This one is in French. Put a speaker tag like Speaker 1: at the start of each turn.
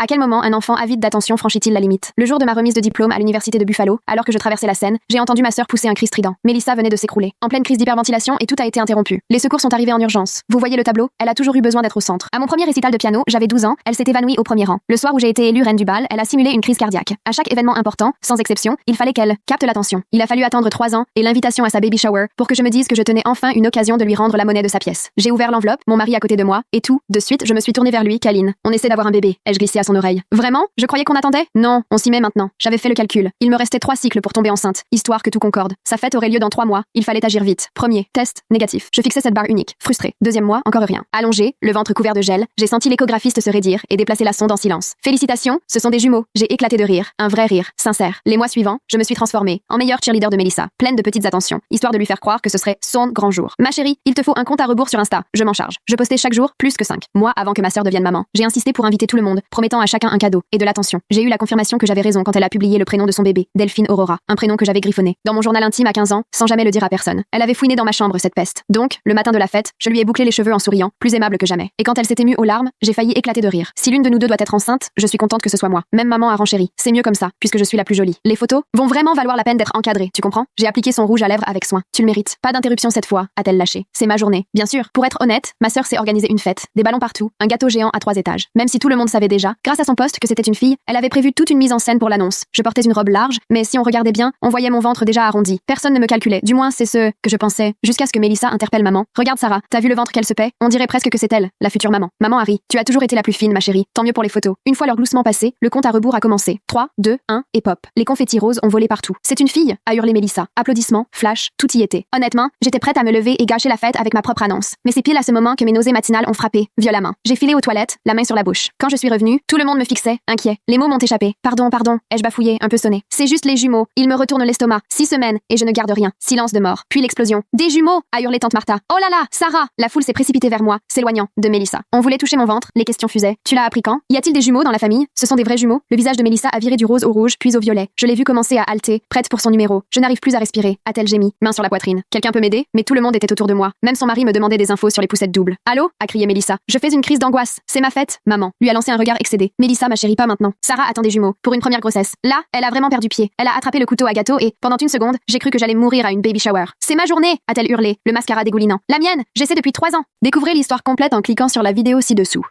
Speaker 1: À quel moment un enfant avide d'attention franchit-il la limite? Le jour de ma remise de diplôme à l'université de Buffalo, alors que je traversais la scène, j'ai entendu ma sœur pousser un cri strident. Melissa venait de s'écrouler, en pleine crise d'hyperventilation, et tout a été interrompu. Les secours sont arrivés en urgence. Vous voyez le tableau? Elle a toujours eu besoin d'être au centre. À mon premier récital de piano, j'avais 12 ans, elle s'est évanouie au premier rang. Le soir où j'ai été élue reine du bal, elle a simulé une crise cardiaque. À chaque événement important, sans exception, il fallait qu'elle capte l'attention. Il a fallu attendre 3 ans et l'invitation à sa baby shower pour que je me dise que je tenais enfin une occasion de lui rendre la monnaie de sa pièce. J'ai ouvert l'enveloppe, mon mari à côté de moi, et tout, de suite, je me suis tournée vers lui, câline. On essaie d'avoir un bébé, ai-je glissé à son oreille. Vraiment? Je croyais qu'on attendait? Non, on s'y met maintenant. J'avais fait le calcul. Il me restait 3 cycles pour tomber enceinte, histoire que tout concorde. Sa fête aurait lieu dans 3 mois. Il fallait agir vite. Premier, test, négatif. Je fixais cette barre unique. Frustrée. Deuxième mois, encore rien. Allongée, le ventre couvert de gel, j'ai senti l'échographiste se raidir et déplacer la sonde en silence. Félicitations, ce sont des jumeaux. J'ai éclaté de rire. Un vrai rire, sincère. Les mois suivants, je me suis transformée en meilleure cheerleader de Melissa, pleine de petites attentions, histoire de lui faire croire que ce serait son grand jour. Ma chérie, il te faut un compte à rebours sur Insta. Je m'en charge. Je postais chaque jour plus que 5 mois avant que ma sœur devienne maman. J'ai insisté pour inviter tout le monde, promettant à chacun un cadeau et de l'attention. J'ai eu la confirmation que j'avais raison quand elle a publié le prénom de son bébé, Delphine Aurora, un prénom que j'avais griffonné dans mon journal intime à 15 ans, sans jamais le dire à personne. Elle avait fouiné dans ma chambre, cette peste. Donc, le matin de la fête, je lui ai bouclé les cheveux en souriant, plus aimable que jamais. Et quand elle s'est émue aux larmes, j'ai failli éclater de rire. Si l'une de nous deux doit être enceinte, je suis contente que ce soit moi. Même maman a renchéri. C'est mieux comme ça, puisque je suis la plus jolie. Les photos vont vraiment valoir la peine d'être encadrées, tu comprends? J'ai appliqué son rouge à lèvres avec soin. Tu le mérites. Pas d'interruption cette fois, a-t-elle lâché. C'est ma journée. Bien sûr, pour être honnête, ma sœur s'est organisée une fête, des ballons partout, un gâteau géant à 3 étages. Même si tout le monde savait déjà, grâce à son poste que c'était une fille, elle avait prévu toute une mise en scène pour l'annonce. Je portais une robe large, mais si on regardait bien, on voyait mon ventre déjà arrondi. Personne ne me calculait, du moins c'est ce que je pensais, jusqu'à ce que Melissa interpelle maman. Regarde Sarah, t'as vu le ventre qu'elle se paie? On dirait presque que c'est elle, la future maman. Maman Harry, tu as toujours été la plus fine, ma chérie. Tant mieux pour les photos. Une fois leur gloussement passé, le compte à rebours a commencé. 3, 2, 1 et pop. Les confettis roses ont volé partout. C'est une fille, a hurlé Melissa. Applaudissements, flash, tout y était. Honnêtement, j'étais prête à me lever et gâcher la fête avec ma propre annonce. Mais c'est pile à ce moment que mes nausées matinales ont frappé, violemment. J'ai filé aux toilettes, la main sur la bouche. Quand je suis revenue, tout le monde me fixait, inquiet. Les mots m'ont échappé. Pardon, ai-je bafouillé, un peu sonné. C'est juste les jumeaux. Ils me retournent l'estomac. 6 semaines et je ne garde rien. Silence de mort. Puis l'explosion. Des jumeaux, a hurlé tante Martha. Oh là là, Sarah! La foule s'est précipitée vers moi, s'éloignant de Melissa. On voulait toucher mon ventre, les questions fusaient. Tu l'as appris quand? Y a-t-il des jumeaux dans la famille? Ce sont des vrais jumeaux? Le visage de Melissa a viré du rose au rouge, puis au violet. Je l'ai vu commencer à halter, prête pour son numéro. Je n'arrive plus à respirer, a-t-elle gémi, main sur la poitrine. Quelqu'un peut m'aider? Mais tout le monde était autour de moi. Même son mari me demandait des infos sur les poussettes doubles. Allô? A crié Melissa. Je fais une crise d'angoisse. C'est ma fête, maman. Lui a lancé un regard excédé. Melissa, ma chérie, pas maintenant. Sarah attend des jumeaux pour une première grossesse. Là, elle a vraiment perdu pied. Elle a attrapé le couteau à gâteau et, pendant une seconde, j'ai cru que j'allais mourir à une baby shower. C'est ma journée, a-t-elle hurlé, le mascara dégoulinant. La mienne, j'essaie depuis 3 ans. Découvrez l'histoire complète en cliquant sur la vidéo ci-dessous.